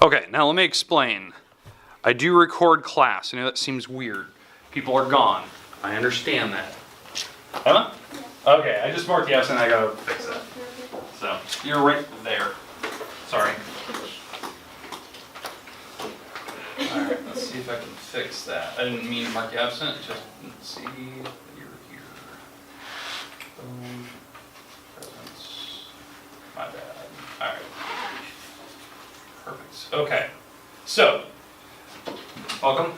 Okay, now let me explain. I do record class. I know that seems weird. People are gone. I understand that. Emma? Okay, I just marked yes and I gotta fix that. So, you're right there. Sorry. Alright, let's see if I can fix that. I didn't mean to mark you absent, just didn't see that you're here. Boom. Presence. My bad. Alright. Perfect. Okay. So, welcome.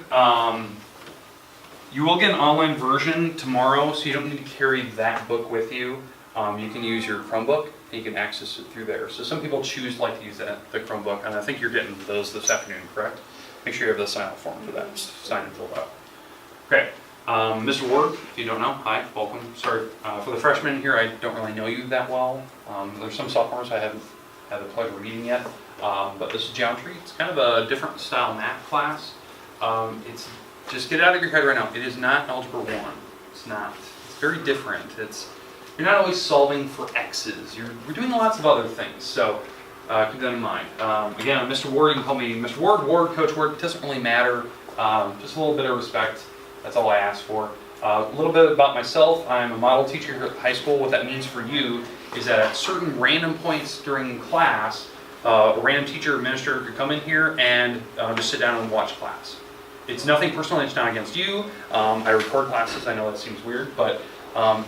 You will get an online version tomorrow, so you don't need to carry that book with you. You can use your Chromebook, and you can access it through there. So some people choose to use the Chromebook, and I think you're getting those this afternoon, correct? Make sure you have the sign-up form for that. Sign and fill it out. Okay. Mr. Ward, if you don't know, hi, welcome. Sorry, for the freshmen here, I don't really know you that well. There's some sophomores I haven't had the pleasure of meeting yet. But this is geometry. It's kind of a different style math class. Just get it out of your head right now. It is not Algebra 1. It's not. It's very different. You're not always solving for X's. We're doing lots of other things. So keep that in mind. Again, I'm Mr. Ward. You can call me Mr. Ward, Coach Ward. It doesn't really matter. Just a little bit of respect. That's all I ask for. A little bit about myself. I'm a model teacher here at the high school. What that means for you is that at certain random points during class, a random teacher or administrator could come in here and just sit down and watch class. It's nothing personal, it's not against you. I record classes, I know that seems weird, but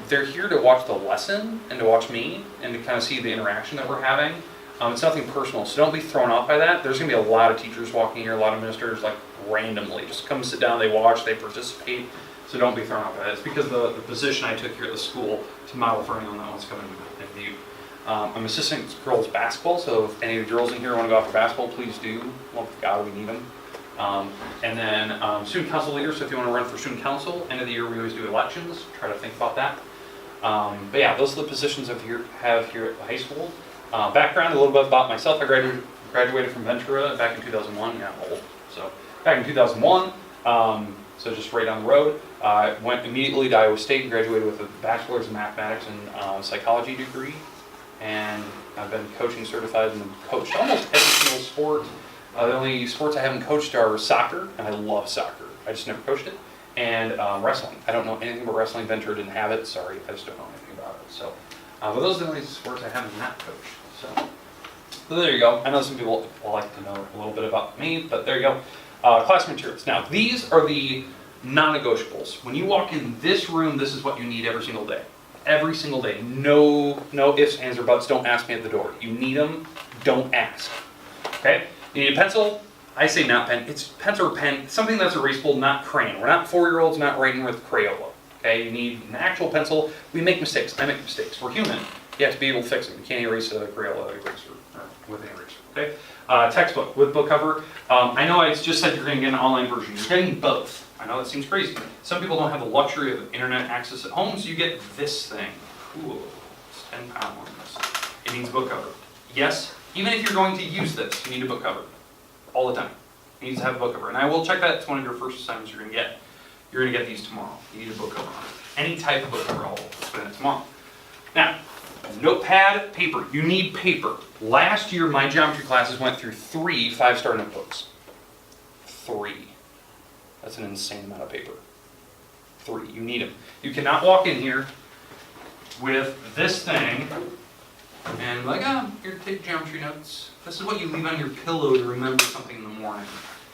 they're here to watch the lesson and to watch me and to kind of see the interaction that we're having. It's nothing personal, so don't be thrown off by that. There's going to be a lot of teachers walking here, a lot of administrators, like randomly. Just come sit down, they watch, they participate, so don't be thrown off by that. It's because the position I took here at the school to model for anyone that wants to come and view. I'm assistant girls basketball, so if any of the girls in here want to go out for basketball, please do. Well, God, we need them. And then student council leader, so if you want to run for student council, end of the year we always do elections, try to think about that. But yeah, those are the positions I have here at the high school. Background, a little bit about myself. I graduated from Ventura back in 2001. Yeah, I'm old. So back in 2001, so just right down the road. I went immediately to Iowa State and graduated with a bachelor's in mathematics and psychology degree. And I've been coaching certified and coached almost every single sport. The only sports I haven't coached are soccer, and I love soccer. I just never coached it. And wrestling. I don't know anything about wrestling. Ventura didn't have it. Sorry, I just don't know anything about it. So, but those are the only sports I have not coached. So there you go. I know some people like to know a little bit about me, but there you go. Class materials. Now, these are the non-negotiables. When you walk in this room, this is what you need every single day. Every single day. No ifs, ands, or buts. Don't ask me at the door. You need them. Don't ask. Okay? You need a pencil. I say not pen. It's pencil or pen. Something that's erasable, not crayon. We're not 4-year-olds not writing with Crayola. Okay? You need an actual pencil. We make mistakes. I make mistakes. We're human. You have to be able to fix them. You can't erase a Crayola eraser or with an eraser. Okay? Textbook with book cover. I know I just said you're going to get an online version. You're getting both. I know that seems crazy. Some people don't have the luxury of internet access at home, so you get this thing. Cool. It's 10 pounds. It needs a book cover. Yes, even if you're going to use this, you need a book cover. All the time. It needs to have a book cover. And I will check that. It's one of your first assignments you're going to get. You're going to get these tomorrow. You need a book cover on it. Any type of book cover, I'll explain it tomorrow. Now, notepad, paper. You need paper. Last year, my geometry classes went through 3 5-star notebooks. 3. That's an insane amount of paper. 3. You need them. You cannot walk in here with this thing and like, here, take geometry notes. This is what you leave on your pillow to remember something in the morning.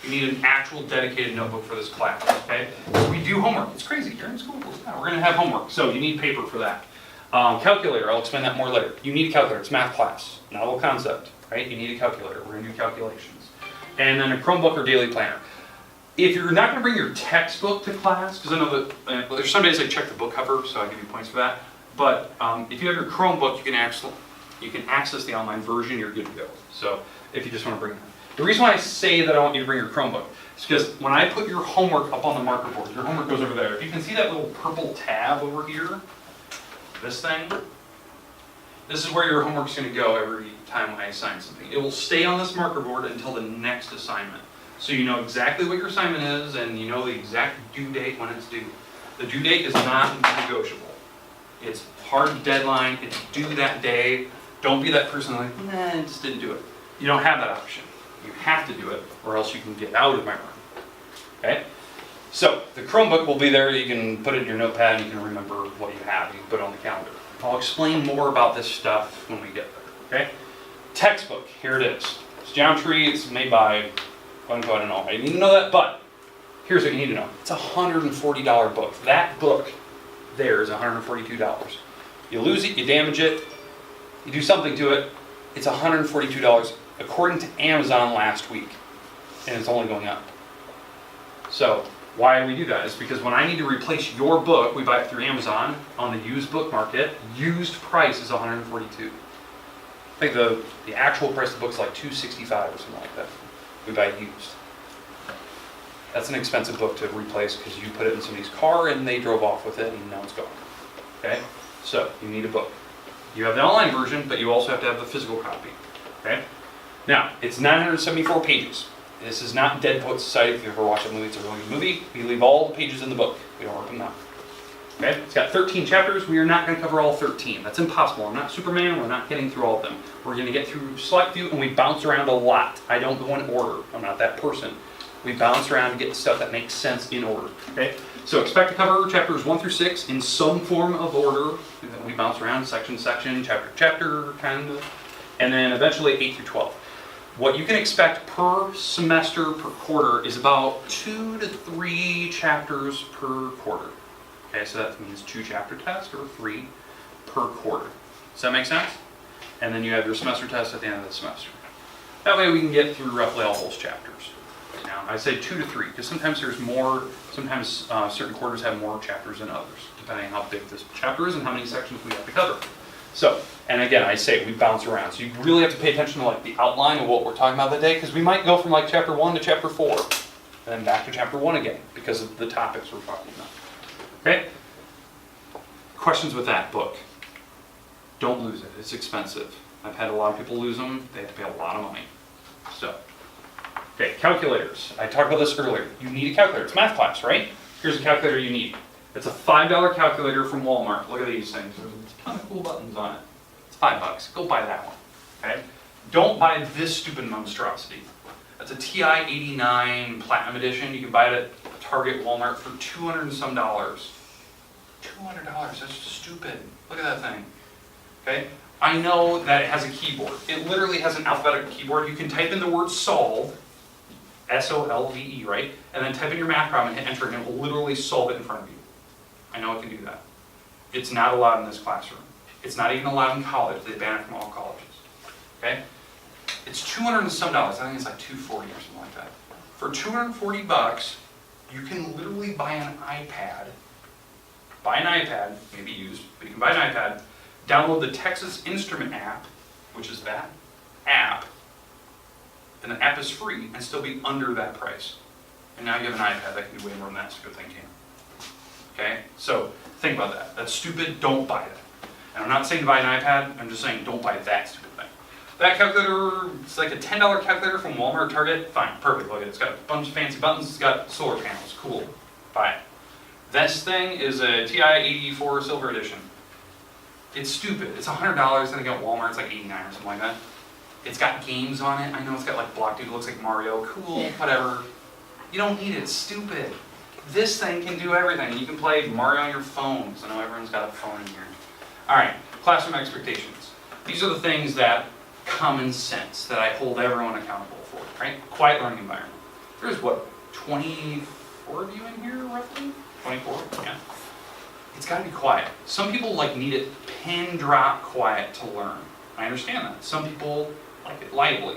You need an actual dedicated notebook for this class, okay? So we do homework. It's crazy. You're in school. Yeah, we're going to have homework, so you need paper for that. Calculator, I'll explain that more later. You need a calculator. It's math class, novel concept, right? You need a calculator. We're going to do calculations. And then a Chromebook or daily planner. If you're not going to bring your textbook to class, because I know that there's some days I check the book cover, so I give you points for that. But if you have your Chromebook, you can access the online version. You're good to go. So if you just want to bring that. The reason why I say that I want you to bring your Chromebook is because when I put your homework up on the marker board, your homework goes over there. If you can see that little purple tab over here, this thing, this is where your homework's going to go every time I assign something. It will stay on this marker board until the next assignment. So you know exactly what your assignment is, and you know the exact due date when it's due. The due date is not negotiable. It's hard deadline, it's due that day. Don't be that person like, nah, I just didn't do it. You don't have that option. You have to do it, or else you can get out of my room. Okay? So, the Chromebook will be there. You can put it in your notepad, and you can remember what you have. You can put it on the calendar. I'll explain more about this stuff when we get there. Okay? Textbook, here it is. It's geometry, it's made by, I don't know, I didn't even know that, but here's what you need to know. It's a $140 book. That book there is $142. You lose it, you damage it, you do something to it, it's $142 according to Amazon last week, and it's only going up. So why we do that is because when I need to replace your book, we buy it through Amazon on the used book market. Used price is $142. I think the actual price of the book's like $265 or something like that. We buy it used. That's an expensive book to replace because you put it in somebody's car and they drove off with it and now it's gone. Okay? So you need a book. You have the online version, but you also have to have the physical copy. Okay? Now, it's 974 pages. This is not Dead Poet Society. If you ever watch a movie, it's a really good movie. We leave all the pages in the book. We don't rip them out. Okay? It's got 13 chapters. We are not going to cover all 13. That's impossible. I'm not Superman. We're not getting through all of them. We're going to get through select few, and we bounce around a lot. I don't go in order. I'm not that person. We bounce around and get stuff that makes sense in order. Okay? So expect to cover chapters 1 through 6 in some form of order. And then we bounce around section to section, chapter to chapter, kind of. And then eventually 8 through 12. What you can expect per semester, per quarter, is about 2 to 3 chapters per quarter. Okay, so that means 2 chapter tests or 3 per quarter. Does that make sense? And then you have your semester test at the end of the semester. That way we can get through roughly all those chapters. Now, I say 2 to 3, because sometimes there's more, sometimes certain quarters have more chapters than others, depending on how big this chapter is and how many sections we have to cover. So, and again, I say we bounce around. So you really have to pay attention to like the outline of what we're talking about that day, because we might go from like chapter 1 to chapter 4, and then back to chapter 1 again, because of the topics we're talking about. Okay? Questions with that book? Don't lose it. It's expensive. I've had a lot of people lose them. They have to pay a lot of money. So, okay, calculators. I talked about this earlier. You need a calculator. It's math class, right? Here's a calculator you need. It's a $5 calculator from Walmart. Look at these things. There's a ton of cool buttons on it. It's $5. Go buy that one. Okay? Don't buy this stupid monstrosity. That's a TI-89 Platinum Edition. You can buy it at Target, Walmart for $200 and some. $200. That's stupid. Look at that thing. Okay? I know that it has a keyboard. It literally has an alphabetical keyboard. You can type in the word solve, S-O-L-V-E, right? And then type in your math problem and hit enter, and it will literally solve it in front of you. I know it can do that. It's not allowed in this classroom. It's not even allowed in college. They ban it from all colleges. Okay? It's $200 and some. I think it's like $240 or something like that. For $240, you can literally buy an iPad. Buy an iPad, maybe used, but you can buy an iPad, download the Texas Instrument app, which is that app, and the app is free and still be under that price. And now you have an iPad that can do way more than that stupid thing can. Okay? So think about that. That's stupid, don't buy it. And I'm not saying to buy an iPad, I'm just saying don't buy that stupid thing. That calculator, it's like a $10 calculator from Walmart or Target. Fine, perfect, look at it. It's got a bunch of fancy buttons, it's got solar panels, cool. Buy it. This thing is a TI-84 Silver Edition. It's stupid. It's $100, then again at Walmart it's like $89 or something like that. It's got games on it. I know it's got like Block Dude, it looks like Mario. Cool, whatever. You don't need it, it's stupid. This thing can do everything. You can play Mario on your phone, so now everyone's got a phone in here. Alright, classroom expectations. These are the things that common sense, that I hold everyone accountable for, right? Quiet learning environment. There's what, 24 of you in here roughly? 24? Yeah. It's got to be quiet. Some people like need it pin drop quiet to learn. I understand that. Some people like it lively.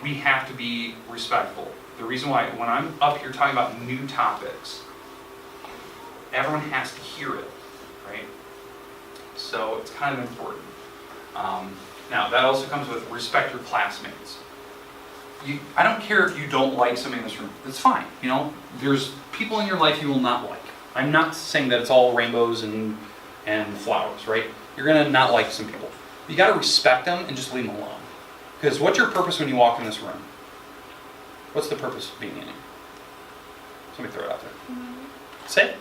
We have to be respectful. The reason why, when I'm up here talking about new topics, everyone has to hear it, right? So it's kind of important. Now, that also comes with respect your classmates. I don't care if you don't like somebody in this room. It's fine. You know, there's people in your life you will not like. I'm not saying that it's all rainbows and flowers, right? You're going to not like some people. You got to respect them and just leave them alone. Because what's your purpose when you walk in this room? What's the purpose of being in here? Somebody throw it out there. Say it.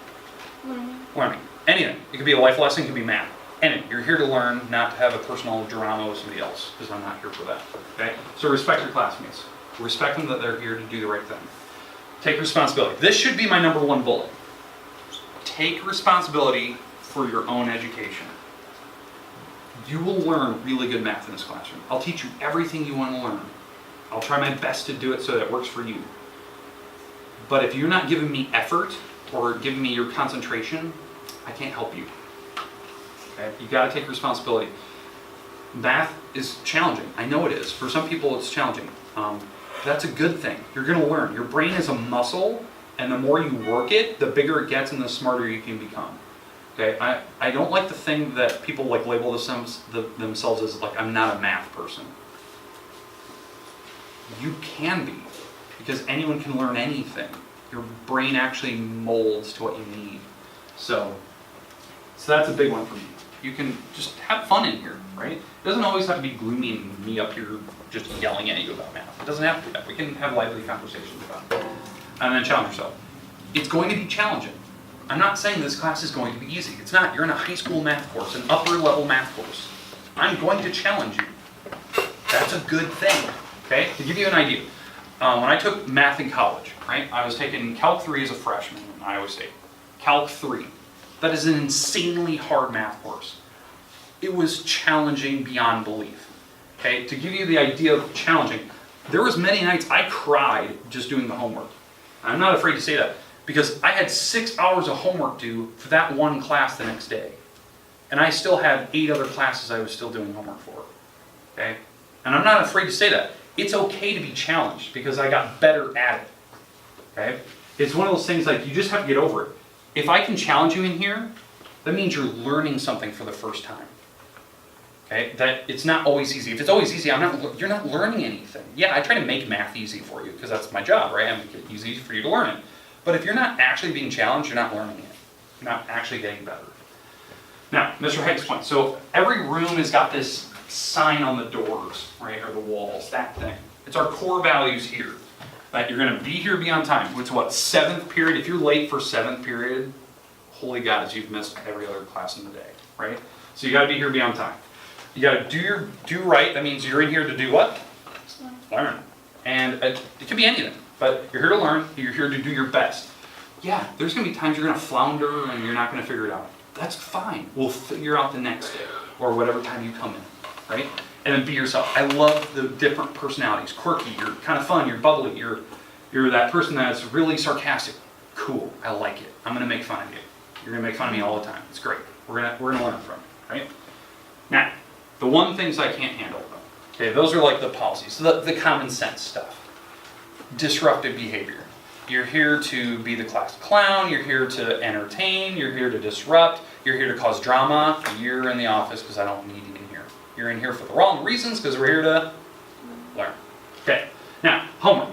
Learning. Learning. Anything. It could be a life lesson, it could be math. Anyway, you're here to learn, not to have a personal drama with somebody else, because I'm not here for that. Okay? So respect your classmates. Respect them that they're here to do the right thing. Take responsibility. This should be my number one bullet. Take responsibility for your own education. You will learn really good math in this classroom. I'll teach you everything you want to learn. I'll try my best to do it so that it works for you. But if you're not giving me effort or giving me your concentration, I can't help you. Okay? You got to take responsibility. Math is challenging. I know it is. For some people, it's challenging. That's a good thing. You're going to learn. Your brain is a muscle, and the more you work it, the bigger it gets and the smarter you can become. Okay? I don't like the thing that people like label themselves as like, I'm not a math person. You can be, because anyone can learn anything. Your brain actually molds to what you need. So that's a big one for me. You can just have fun in here, right? It doesn't always have to be gloomy and me up here just yelling at you about math. It doesn't have to be that. We can have lively conversations about it. And then challenge yourself. It's going to be challenging. I'm not saying this class is going to be easy. It's not. You're in a high school math course, an upper level math course. I'm going to challenge you. That's a good thing. Okay? To give you an idea, when I took math in college, right, I was taking Calc 3 as a freshman in Iowa State. Calc 3. That is an insanely hard math course. It was challenging beyond belief. Okay? To give you the idea of challenging, there was many nights I cried just doing the homework. I'm not afraid to say that, because I had 6 hours of homework due for that one class the next day. And I still had 8 other classes I was still doing homework for. Okay? And I'm not afraid to say that. It's okay to be challenged, because I got better at it. Okay? It's one of those things like you just have to get over it. If I can challenge you in here, that means you're learning something for the first time. Okay? That it's not always easy. If it's always easy, you're not learning anything. Yeah, I try to make math easy for you, because that's my job, right? I make it easy for you to learn it. But if you're not actually being challenged, you're not learning it. You're not actually getting better. Now, Mr. Haig's point. So every room has got this sign on the doors, right, or the walls, that thing. It's our core values here. That you're going to be here, be on time. It's what, 7th period? If you're late for 7th period, holy gods, you've missed every other class in the day, right? So you got to be here, be on time. You got to do right. That means you're in here to do what? Learn. And it could be anything, but you're here to learn. You're here to do your best. Yeah, there's going to be times you're going to flounder and you're not going to figure it out. That's fine. We'll figure out the next day or whatever time you come in, right? And then be yourself. I love the different personalities. Quirky, you're kind of fun, you're bubbly, you're that person that's really sarcastic. Cool, I like it. I'm going to make fun of you. You're going to make fun of me all the time. It's great. We're gonna learn from it, right? Now, the one things I can't handle, okay, those are like the policies, the common sense stuff. Disruptive behavior. You're here to be the class clown, you're here to entertain, you're here to disrupt, you're here to cause drama. You're in the office because I don't need you in here. You're in here for the wrong reasons because we're here to learn. Okay, now, homework.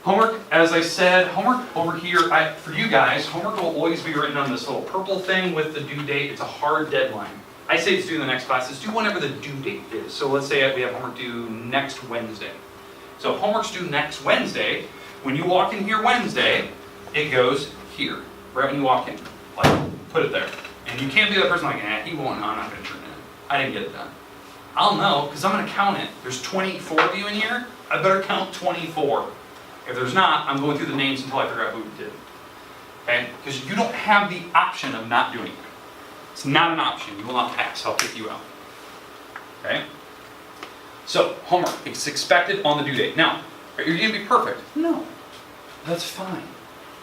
Homework, as I said, homework over here, for you guys, homework will always be written on this little purple thing with the due date. It's a hard deadline. I say it's due in the next class. It's due whenever the due date is. So let's say we have homework due next Wednesday. So if homework's due next Wednesday, when you walk in here Wednesday, it goes here, right when you walk in. Like, put it there. And you can't be that person like, he won't, no, I'm not going to turn it in. I didn't get it done. I'll know, because I'm going to count it. There's 24 of you in here. I better count 24. If there's not, I'm going through the names until I figure out who did. Okay? Because you don't have the option of not doing it. It's not an option. You will not pass. I'll kick you out. Okay? So, homework. It's expected on the due date. Now, are you going to be perfect? No. That's fine.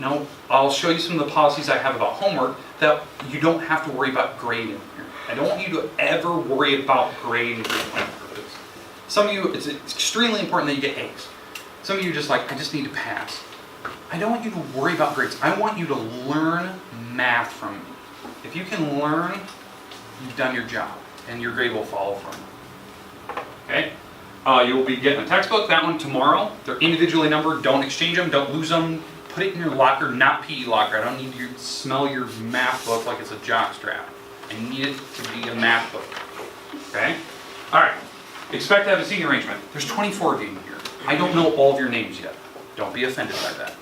Now, I'll show you some of the policies I have about homework that you don't have to worry about grading here. I don't want you to ever worry about grading for your plan purposes. Some of you, it's extremely important that you get A's. Some of you are just like, I just need to pass. I don't want you to worry about grades. I want you to learn math from me. If you can learn, you've done your job, and your grade will follow from it. Okay? You'll be getting a textbook, that one tomorrow. They're individually numbered. Don't exchange them. Don't lose them. Put it in your locker, not PE locker. I don't need you to smell your math book like it's a jock strap. I need it to be a math book. Okay? All right. Expect to have a seating arrangement. There's 24 of you in here. I don't know all of your names yet. Don't be offended by that.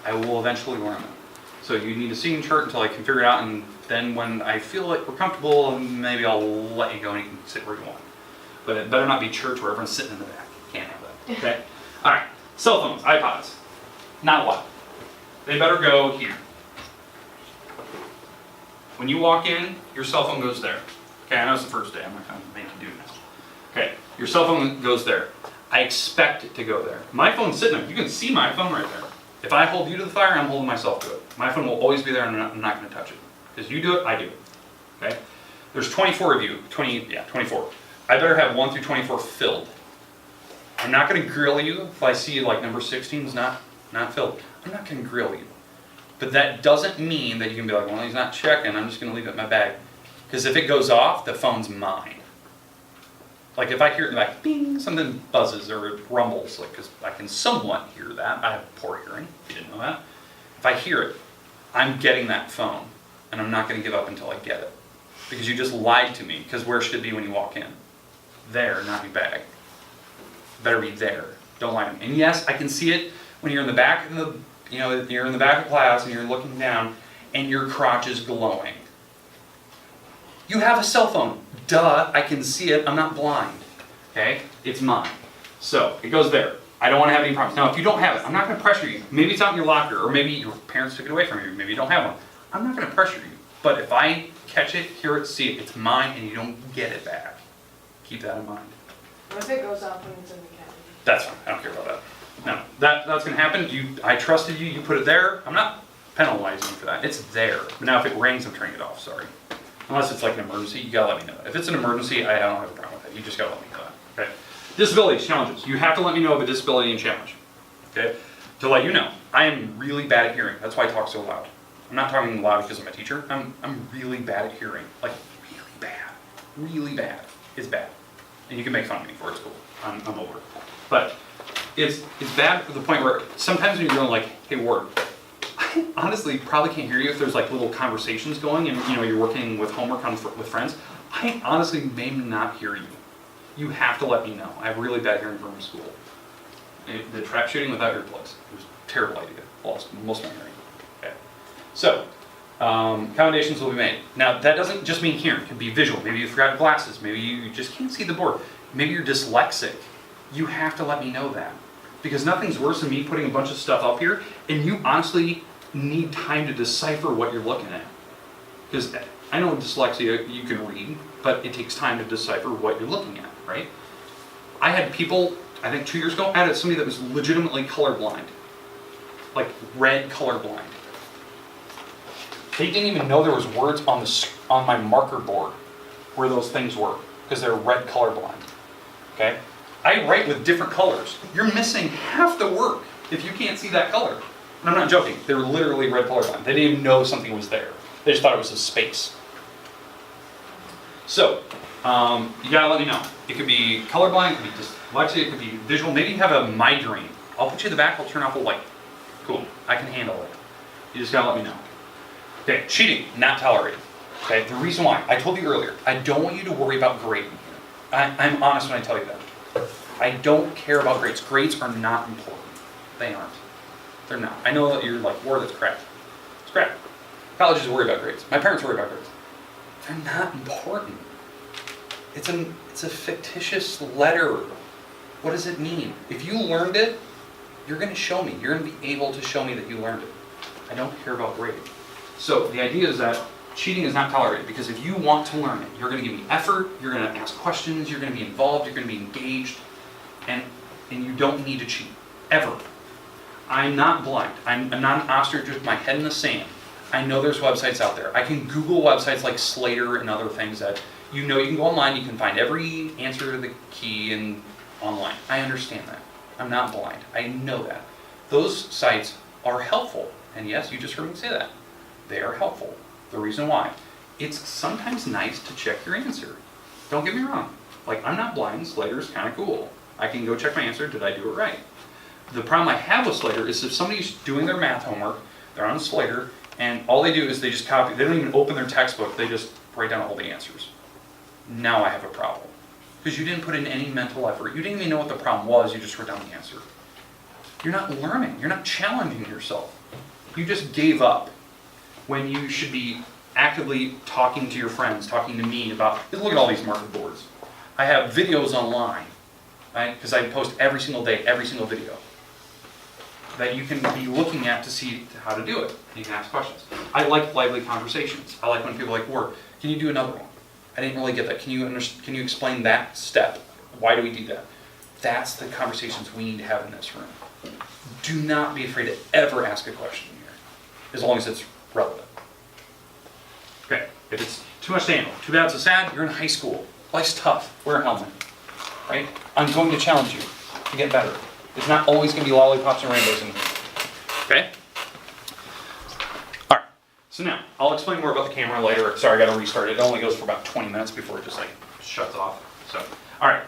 I will eventually learn them. So you need a seating chart until I can figure it out, and Then when I feel like we're comfortable, maybe I'll let you go and you can sit where you want. But it better not be church where everyone's sitting in the back. Can't have that, okay? All right, cell phones, iPods, not allowed. They better go here. When you walk in, your cell phone goes there. Okay, I know it's the first day, I'm not gonna make you do this. Okay, your cell phone goes there. I expect it to go there. My phone's sitting there, you can see my phone right there. If I hold you to the fire, I'm holding myself to it. My phone will always be there and I'm not gonna touch it. Because you do it, I do it, okay? There's 24 of you, 24. I better have 1 through 24 filled. I'm not gonna grill you if I see like number 16 is not filled. I'm not gonna grill you. But that doesn't mean that you can be like, well, he's not checking, I'm just gonna leave it in my bag. Because if it goes off, the phone's mine. Like if I hear it in the back, bing, something buzzes or it rumbles, like, because I can somewhat hear that. I have poor hearing, if you didn't know that. If I hear it, I'm getting that phone, and I'm not going to give up until I get it. Because you just lied to me, because where should it be when you walk in? There, not your bag. It better be there. Don't lie to me. And yes, I can see it when you're in the back of the, you're in the back of class and you're looking down, and your crotch is glowing. You have a cell phone. Duh, I can see it. I'm not blind. Okay? It's mine. So, it goes there. I don't want to have any problems. Now, if you don't have it, I'm not going to pressure you. Maybe it's out in your locker, or maybe your parents took it away from you. Maybe you don't have one. I'm not going to pressure you. But if I catch it, hear it, see it, it's mine, and you don't get it back. Keep that in mind. What if it goes off when it's in the cabin? That's fine. I don't care about that. No, that's going to happen. I trusted you. You put it there. I'm not penalizing you for that. It's there. But now, if it rings, I'm turning it off. Sorry. Unless it's like an emergency, you gotta let me know that. If it's an emergency, I don't have a problem with that. You just gotta let me know that. Okay. Disabilities, challenges. You have to let me know of a disability and challenge. Okay. To let you know, I am really bad at hearing. That's why I talk so loud. I'm not talking loud because I'm a teacher. I'm really bad at hearing. Like really bad. Really bad. It's bad. And you can make fun of me for it. It's cool. I'm over it. But it's bad to the point where sometimes when you're going like, hey Ward, I honestly probably can't hear you if there's like little conversations going and you're working with homework with friends. I honestly may not hear you. You have to let me know. I have really bad hearing from school. The trap shooting without earplugs. It was a terrible idea. Lost most of my hearing. Okay. So, accommodations will be made. Now that doesn't just mean hearing. It can be visual. Maybe you forgot glasses. Maybe you just can't see the board. Maybe you're dyslexic. You have to let me know that. Because nothing's worse than me putting a bunch of stuff up here and you honestly need time to decipher what you're looking at. Because I know dyslexia, you can read, but it takes time to decipher what you're looking at, right? I had people, I think 2 years ago, I had somebody that was legitimately colorblind. Like red colorblind. They didn't even know there was words on my marker board where those things were, because they're red colorblind, okay? I write with different colors. You're missing half the work if you can't see that color. And I'm not joking, they were literally red colorblind. They didn't even know something was there. They just thought it was a space. So, you gotta let me know. It could be colorblind, it could be dyslexia, it could be visual. Maybe you have a migraine. I'll put you in the back, I'll turn off the light. Cool, I can handle it. You just gotta let me know. Okay, cheating, not tolerated. Okay, the reason why, I told you earlier, I don't want you to worry about grading here. I'm honest when I tell you that. I don't care about grades. Grades are not important. They aren't. They're not. I know that you're like, Ward, that's crap. It's crap. Colleges worry about grades. My parents worry about grades. They're not important. It's a fictitious letter. What does it mean? If you learned it, you're going to show me. You're going to be able to show me that you learned it. I don't care about grading. So the idea is that cheating is not tolerated, because if you want to learn it, you're going to give me effort, you're going to ask questions, you're going to be involved, you're going to be engaged, and you don't need to cheat, ever. I'm not blind. I'm not an ostrich with my head in the sand. I know there's websites out there. I can Google websites like Slater and other things that you can go online, you can find every answer to the key online. I understand that. I'm not blind. I know that. Those sites are helpful. And yes, you just heard me say that. They are helpful. The reason why. It's sometimes nice to check your answer. Don't get me wrong. Like, I'm not blind. Slater's kind of cool. I can go check my answer. Did I do it right? The problem I have with Slater is if somebody's doing their math homework, they're on Slater, and all they do is they just copy. They don't even open their textbook. They just write down all the answers. Now I have a problem. Because you didn't put in any mental effort. You didn't even know what the problem was. You just wrote down the answer. You're not learning. You're not challenging yourself. You just gave up when you should be actively talking to your friends, talking to me about, look at all these market boards. I have videos online, right? Because I post every single day, every single video that you can be looking at to see how to do it. You can ask questions. I like lively conversations. I like when people are like, "Word, can you do another one? I didn't really get that. Can you explain that step? Why do we do that?" That's the conversations we need to have in this room. Do not be afraid to ever ask a question here, as long as it's relevant. Okay, if it's too much to handle, too bad, so sad, you're in high school. Life's tough. Wear a helmet, right? I'm going to challenge you to get better. It's not always going to be lollipops and rainbows in here. Okay? All right. So now, I'll explain more about the camera later. Sorry, I got to restart it. It only goes for about 20 minutes before it just like shuts off. So, all right.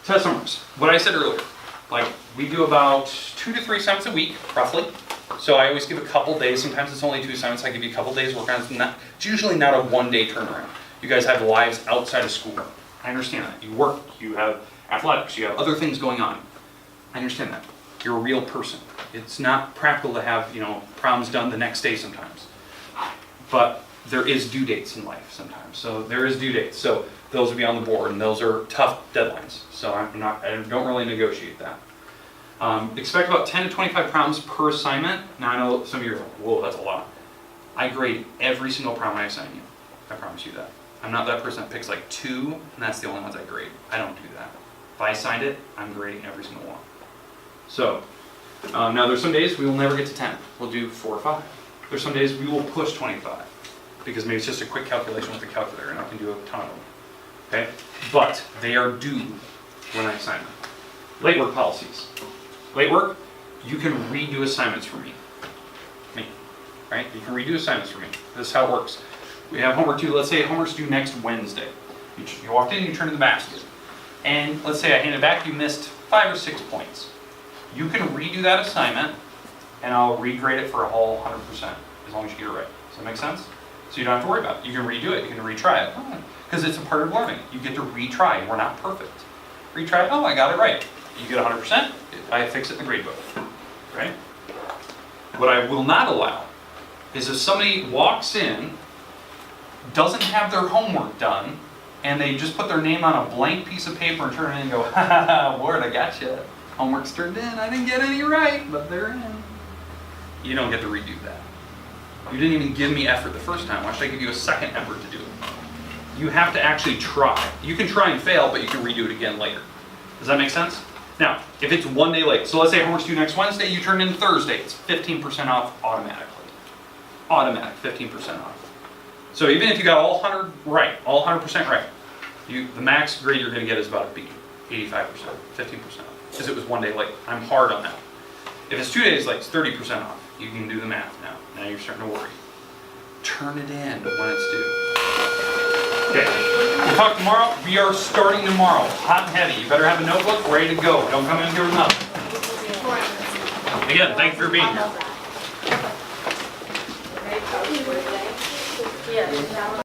Test summaries. What I said earlier. Like, we do about 2 to 3 assignments a week, roughly. So I always give a couple days. Sometimes it's only 2 assignments. I give you a couple days work on it. It's usually not a one-day turnaround. You guys have lives outside of school. I understand that. You work. You have athletics. You have other things going on. I understand that. You're a real person. It's not practical to have, problems done the next day sometimes. But there is due dates in life sometimes. So there is due dates. So those will be on the board, and those are tough deadlines. So I don't really negotiate that. Expect about 10 to 25 problems per assignment. Now I know some of you are like, whoa, that's a lot. I grade every single problem I assign you. I promise you that. I'm not that person that picks like 2, and that's the only ones I grade. I don't do that. If I assigned it, I'm grading every single one. So, now there's some days we will never get to 10. We'll do 4 or 5. There's some days we will push 25, because maybe it's just a quick calculation with the calculator, and I can do a ton of them. Okay? But they are due when I assign them. Late work policies. Late work, you can redo assignments for me. Right? You can redo assignments for me. This is how it works. We have homework due, let's say homework's due next Wednesday. You walked in, you turned in the basket. And let's say I hand it back, you missed 5 or 6 points. You can redo that assignment, and I'll regrade it for a whole 100%, as long as you get it right. Does that make sense? So you don't have to worry about it. You can redo it, you can retry it. Because it's a part of learning. You get to retry. We're not perfect. Retry, oh, I got it right. You get 100%, I fix it in the grade book. Right? What I will not allow is if somebody walks in, doesn't have their homework done, and they just put their name on a blank piece of paper and turn it in and go, ha ha ha, Ward, I got you. Homework's turned in, I didn't get any right, but they're in. You don't get to redo that. You didn't even give me effort the first time. Why should I give you a second effort to do it? You have to actually try. You can try and fail, but you can redo it again later. Does that make sense? Now, if it's 1 day late, so let's say homework's due next Wednesday, you turn in Thursday, it's 15% off automatically. Automatic, 15% off. So even if you got all 100 right, all 100% right, the max grade you're going to get is about a B, 85%, 15% off, because it was 1 day late. I'm hard on that. If it's 2 days late, it's 30% off. You can do the math now. Now you're starting to worry. Turn it in when it's due. Okay, we'll talk tomorrow. We are starting tomorrow, hot and heavy. You better have a notebook ready to go. Don't come in here with nothing. Again, thank you for being here. Yeah.